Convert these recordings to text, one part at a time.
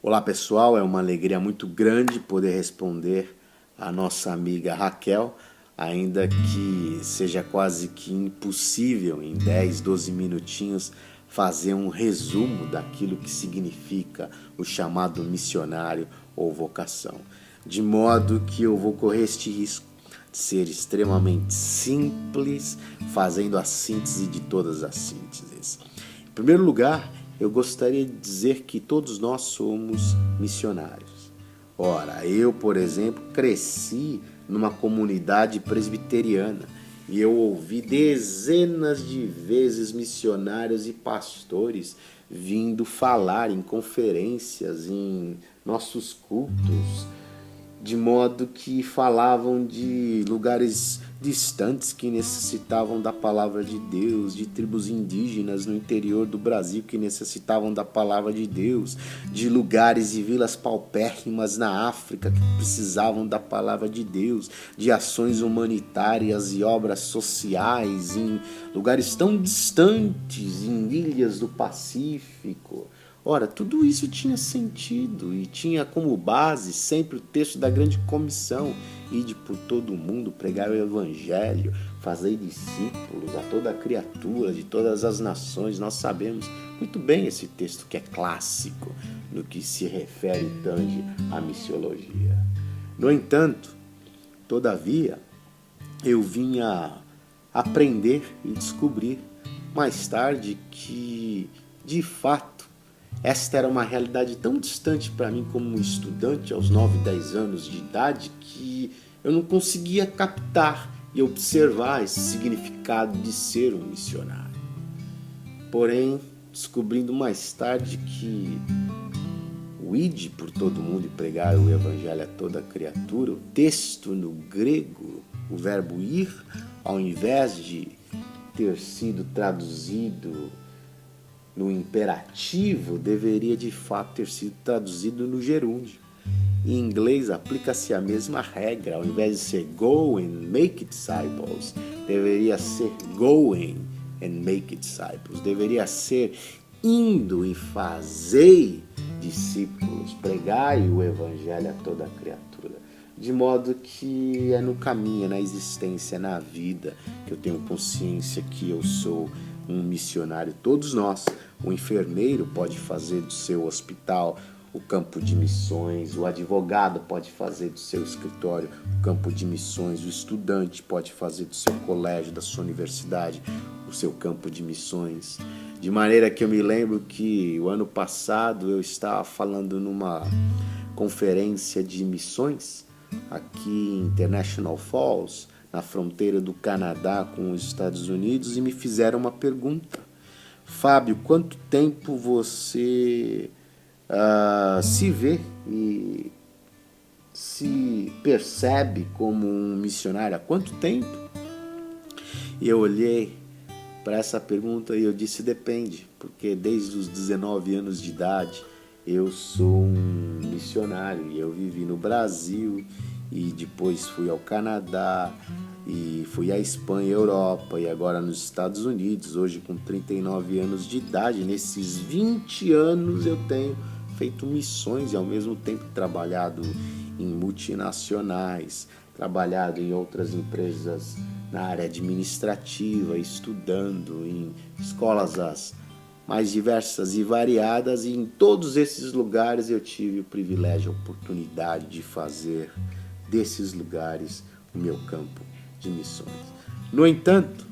Olá pessoal, é uma alegria muito grande poder responder à nossa amiga Raquel, ainda que seja quase que impossível em 10, 12 minutinhos fazer um resumo daquilo que significa o chamado missionário ou vocação. De modo que eu vou correr este risco de ser extremamente simples, fazendo a síntese de todas as sínteses. Em primeiro lugar, eu gostaria de dizer que todos nós somos missionários. Ora, eu, por exemplo, cresci numa comunidade presbiteriana e eu ouvi dezenas de vezes missionários e pastores vindo falar em conferências, em nossos cultos, de modo que falavam de lugares distantes que necessitavam da palavra de Deus, de tribos indígenas no interior do Brasil que necessitavam da palavra de Deus, de lugares e vilas paupérrimas na África que precisavam da palavra de Deus, de ações humanitárias e obras sociais em lugares tão distantes, em ilhas do Pacífico. Ora, tudo isso tinha sentido e tinha como base sempre o texto da grande comissão: ide por todo o mundo, pregar o evangelho, fazei discípulos a toda a criatura de todas as nações. Nós sabemos muito bem esse texto que é clássico no que se refere e tange à missiologia. No entanto, todavia, eu vinha aprender e descobrir mais tarde que, de fato, esta era uma realidade tão distante para mim como um estudante aos 9, 10 anos de idade que eu não conseguia captar e observar esse significado de ser um missionário. Porém, descobrindo mais tarde que o ide por todo mundo e pregar o evangelho a toda criatura, o texto no grego, o verbo ir, ao invés de ter sido traduzido no imperativo, deveria de fato ter sido traduzido no gerúndio. Em inglês, aplica-se a mesma regra. Ao invés de ser go and make disciples, deveria ser going and make disciples. Deveria ser indo e fazei discípulos, pregai o evangelho a toda a criatura. De modo que é no caminho, é na existência, é na vida que eu tenho consciência que eu sou um missionário. Todos nós. O enfermeiro pode fazer do seu hospital o campo de missões, o advogado pode fazer do seu escritório o campo de missões, o estudante pode fazer do seu colégio, da sua universidade, o seu campo de missões. De maneira que eu me lembro que o ano passado eu estava falando numa conferência de missões aqui em International Falls, na fronteira do Canadá com os Estados Unidos, e me fizeram uma pergunta: Fábio, quanto tempo você se vê e se percebe como um missionário? Há quanto tempo? E eu olhei para essa pergunta e eu disse: depende, porque desde os 19 anos de idade eu sou um missionário e eu vivi no Brasil e depois fui ao Canadá e fui à Espanha, Europa e agora nos Estados Unidos, hoje com 39 anos de idade. Nesses 20 anos eu tenho feito missões e ao mesmo tempo trabalhado em multinacionais, trabalhado em outras empresas na área administrativa, estudando em escolas as mais diversas e variadas, e em todos esses lugares eu tive o privilégio, a oportunidade de fazer desses lugares o meu campo de missões. No entanto,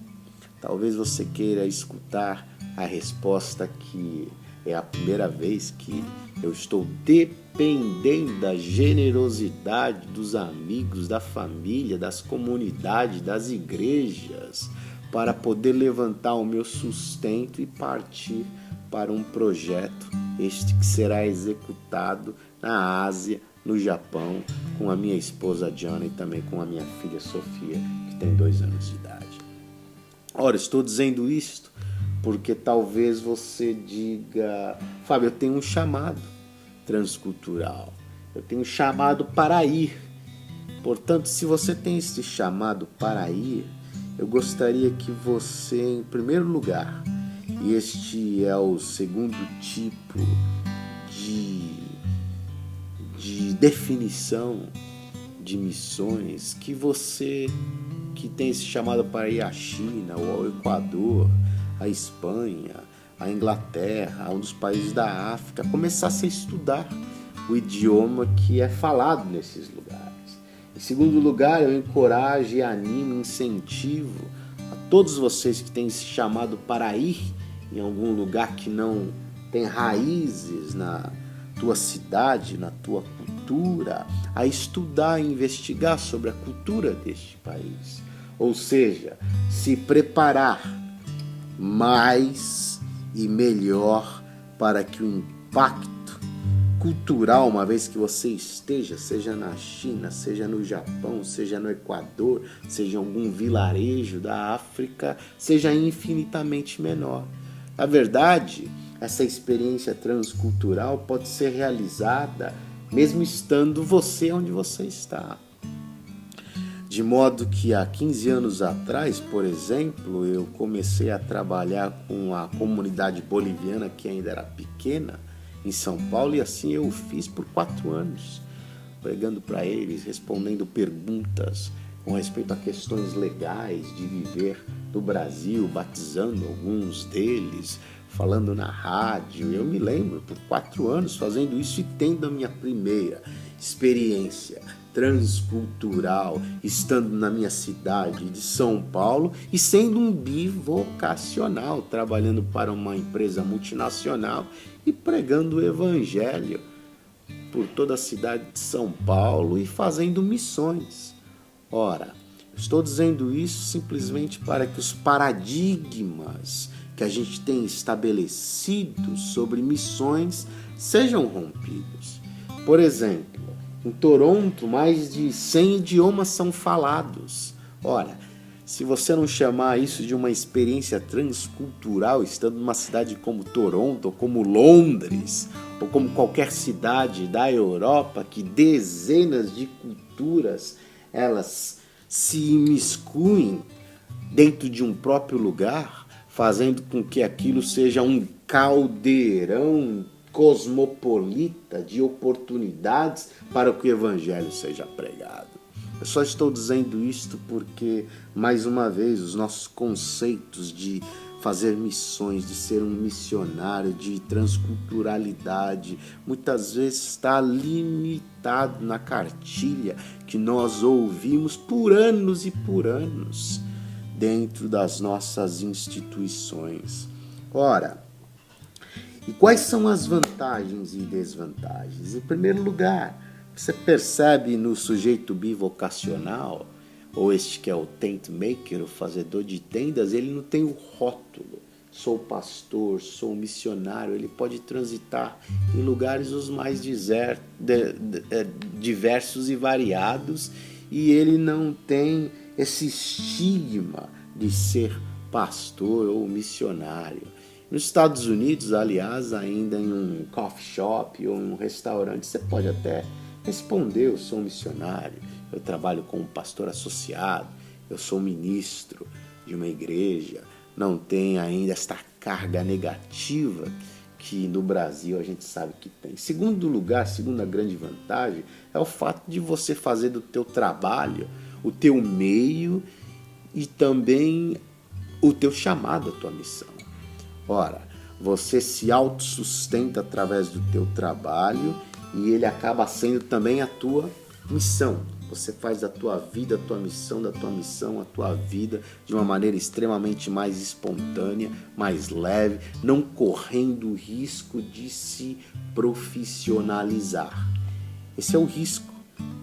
talvez você queira escutar a resposta que é a primeira vez que eu estou dependendo da generosidade dos amigos, da família, das comunidades, das igrejas, para poder levantar o meu sustento e partir para um projeto, este que será executado na Ásia, no Japão, com a minha esposa Diana e também com a minha filha Sofia, que tem 2 anos de idade. Ora, estou dizendo isto porque talvez você diga: Fábio, eu tenho um chamado transcultural, eu tenho um chamado para ir. Portanto, se você tem esse chamado para ir, eu gostaria que você, em primeiro lugar, e este é o segundo tipo de definição de missões que você que tem esse chamado para ir à China, ou ao Equador, à Espanha, à Inglaterra, a um dos países da África, começasse a estudar o idioma que é falado nesses lugares. Em segundo lugar, eu encorajo, animo, incentivo a todos vocês que têm esse chamado para ir em algum lugar que não tem raízes na tua cidade, na tua cultura, a estudar e investigar sobre a cultura deste país. Ou seja, se preparar mais e melhor para que o impacto cultural, uma vez que você esteja, seja na China, seja no Japão, seja no Equador, seja em algum vilarejo da África, seja infinitamente menor. Na verdade, essa experiência transcultural pode ser realizada mesmo estando você onde você está. De modo que há 15 anos atrás, por exemplo, eu comecei a trabalhar com a comunidade boliviana que ainda era pequena, em São Paulo, e assim eu fiz por 4 anos, pregando para eles, respondendo perguntas com respeito a questões legais de viver no Brasil, batizando alguns deles, falando na rádio. Eu me lembro, por 4 anos, fazendo isso e tendo a minha primeira experiência transcultural, estando na minha cidade de São Paulo e sendo um bivocacional, trabalhando para uma empresa multinacional e pregando o evangelho por toda a cidade de São Paulo e fazendo missões. Ora, estou dizendo isso simplesmente para que os paradigmas que a gente tem estabelecido sobre missões sejam rompidos. Por exemplo, em Toronto, mais de 100 idiomas são falados. Ora, se você não chamar isso de uma experiência transcultural, estando numa cidade como Toronto, ou como Londres, ou como qualquer cidade da Europa, que dezenas de culturas elas se imiscuem dentro de um próprio lugar, fazendo com que aquilo seja um caldeirão cosmopolita de oportunidades para que o evangelho seja pregado. Eu só estou dizendo isto porque, mais uma vez, os nossos conceitos de fazer missões, de ser um missionário, de transculturalidade, muitas vezes está limitado na cartilha que nós ouvimos por anos e por anos dentro das nossas instituições. Ora, e quais são as vantagens e desvantagens? Em primeiro lugar, você percebe no sujeito bivocacional, ou este que é o tent maker, o fazedor de tendas, ele não tem o rótulo. Sou pastor, sou missionário. Ele pode transitar em lugares os mais diversos e variados, e ele não tem esse estigma de ser pastor ou missionário. Nos Estados Unidos, aliás, ainda em um coffee shop ou um restaurante, você pode até responder: eu sou um missionário, eu trabalho como pastor associado, eu sou ministro de uma igreja. Não tem ainda esta carga negativa que no Brasil a gente sabe que tem. Em segundo lugar, segunda grande vantagem, é o fato de você fazer do teu trabalho o teu meio e também o teu chamado, a tua missão. Ora, você se autossustenta através do teu trabalho e ele acaba sendo também a tua missão. Você faz da tua vida a tua missão, da tua missão a tua vida de uma maneira extremamente mais espontânea, mais leve, não correndo o risco de se profissionalizar. Esse é o risco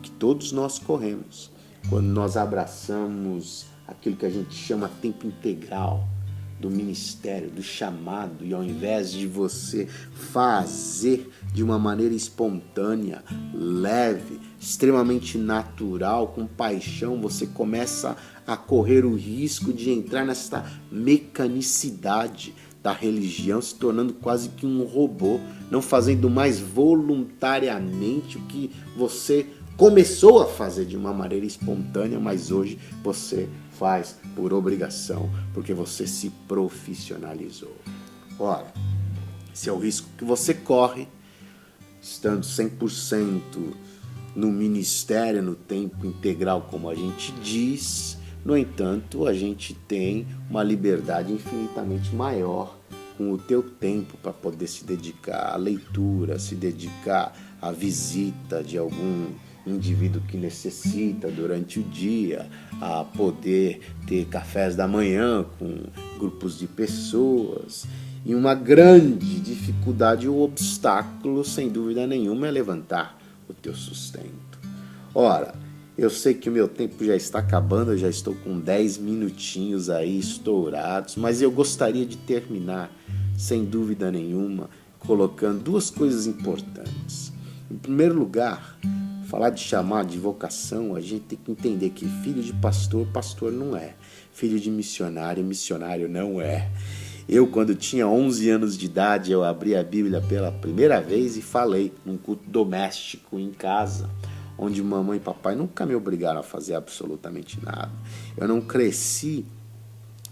que todos nós corremos quando nós abraçamos aquilo que a gente chama tempo integral do ministério, do chamado, e ao invés de você fazer de uma maneira espontânea, leve, extremamente natural, com paixão, você começa a correr o risco de entrar nessa mecanicidade da religião, se tornando quase que um robô, não fazendo mais voluntariamente o que você começou a fazer de uma maneira espontânea, mas hoje você faz por obrigação, porque você se profissionalizou. Ora, esse é o risco que você corre, estando 100% no ministério, no tempo integral, como a gente diz. No entanto, a gente tem uma liberdade infinitamente maior com o teu tempo para poder se dedicar à leitura, se dedicar à visita de algum indivíduo que necessita durante o dia, a poder ter cafés da manhã com grupos de pessoas. E uma grande dificuldade ou obstáculo, sem dúvida nenhuma, é levantar o teu sustento. Ora, eu sei que o meu tempo já está acabando, eu já estou com 10 minutinhos aí estourados, mas eu gostaria de terminar, sem dúvida nenhuma, colocando duas coisas importantes. Em primeiro lugar, falar de chamado, de vocação, a gente tem que entender que filho de pastor, pastor não é. Filho de missionário, missionário não é. Eu, quando tinha 11 anos de idade, eu abri a Bíblia pela primeira vez e falei num culto doméstico em casa, onde mamãe e papai nunca me obrigaram a fazer absolutamente nada. Eu não cresci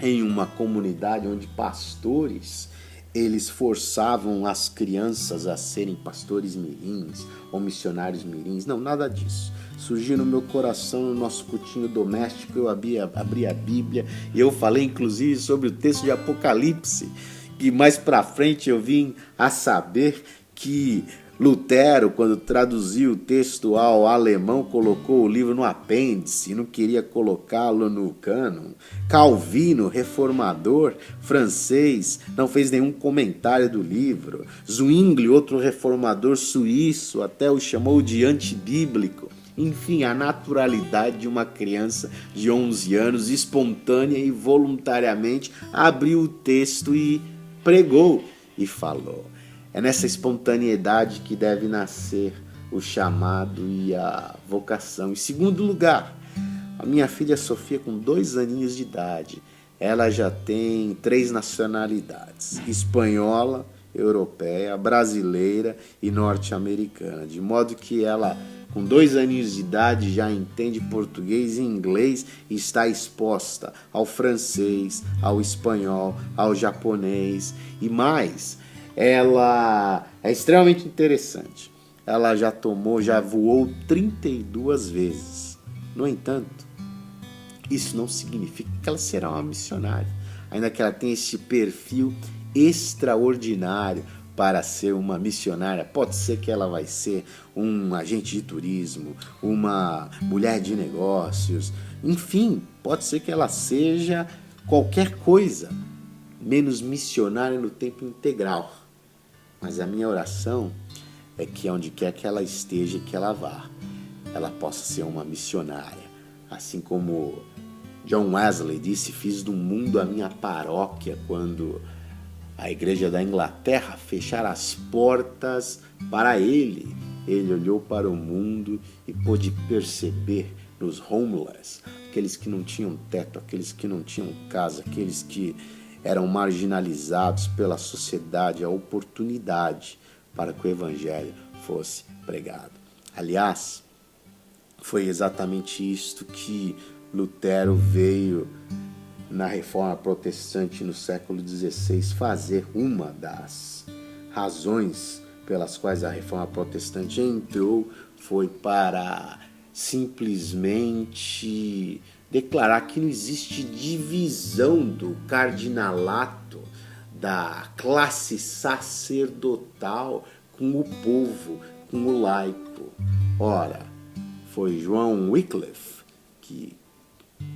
em uma comunidade onde pastores, eles forçavam as crianças a serem pastores mirins ou missionários mirins. Não, nada disso. Surgiu no meu coração, no nosso cultinho doméstico, eu abri a Bíblia e eu falei inclusive sobre o texto de Apocalipse, que mais pra frente eu vim a saber que Lutero, quando traduziu o texto ao alemão, colocou o livro no apêndice, não queria colocá-lo no cânon. Calvino, reformador francês, não fez nenhum comentário do livro. Zwingli, outro reformador suíço, até o chamou de antibíblico. Enfim, a naturalidade de uma criança de 11 anos, espontânea e voluntariamente, abriu o texto e pregou e falou. É nessa espontaneidade que deve nascer o chamado e a vocação. Em segundo lugar, a minha filha Sofia, com 2 aninhos de idade, ela já tem 3 nacionalidades: espanhola, europeia, brasileira e norte-americana. De modo que ela, com 2 aninhos de idade, já entende português e inglês e está exposta ao francês, ao espanhol, ao japonês e mais. Ela é extremamente interessante. Ela já voou 32 vezes. No entanto, isso não significa que ela será uma missionária, ainda que ela tenha esse perfil extraordinário para ser uma missionária. Pode ser que ela vai ser um agente de turismo, uma mulher de negócios, enfim, pode ser que ela seja qualquer coisa, menos missionária no tempo integral. Mas a minha oração é que onde quer que ela esteja, que ela vá, ela possa ser uma missionária. Assim como John Wesley disse, fiz do mundo a minha paróquia, quando a igreja da Inglaterra fechara as portas para ele. Ele olhou para o mundo e pôde perceber nos homeless, aqueles que não tinham teto, aqueles que não tinham casa, aqueles que eram marginalizados pela sociedade, a oportunidade para que o evangelho fosse pregado. Aliás, foi exatamente isto que Lutero veio na Reforma Protestante no século XVI fazer. Uma das razões pelas quais a Reforma Protestante entrou foi para simplesmente declarar que não existe divisão do cardinalato, da classe sacerdotal com o povo, com o laico. Ora, foi João Wycliffe, que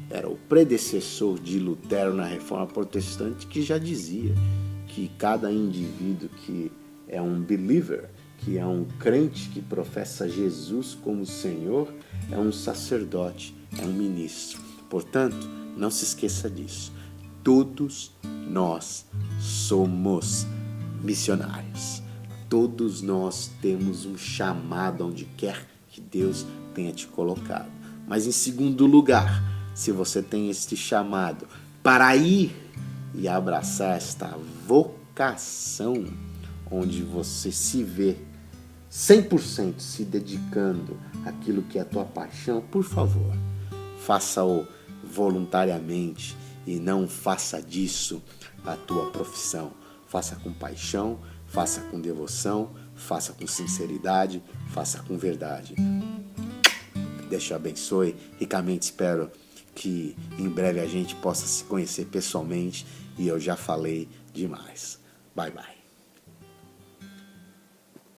era o predecessor de Lutero na Reforma Protestante, que já dizia que cada indivíduo que é um believer, que é um crente que professa Jesus como Senhor, é um sacerdote, é um ministro. Portanto, não se esqueça disso. Todos nós somos missionários. Todos nós temos um chamado onde quer que Deus tenha te colocado. Mas em segundo lugar, se você tem este chamado para ir e abraçar esta vocação, onde você se vê 100% se dedicando àquilo que é a tua paixão, por favor, faça-o voluntariamente e não faça disso a tua profissão. Faça com paixão, faça com devoção, faça com sinceridade, faça com verdade. Deus te abençoe. Ricamente espero que em breve a gente possa se conhecer pessoalmente. E eu já falei demais. Bye, bye.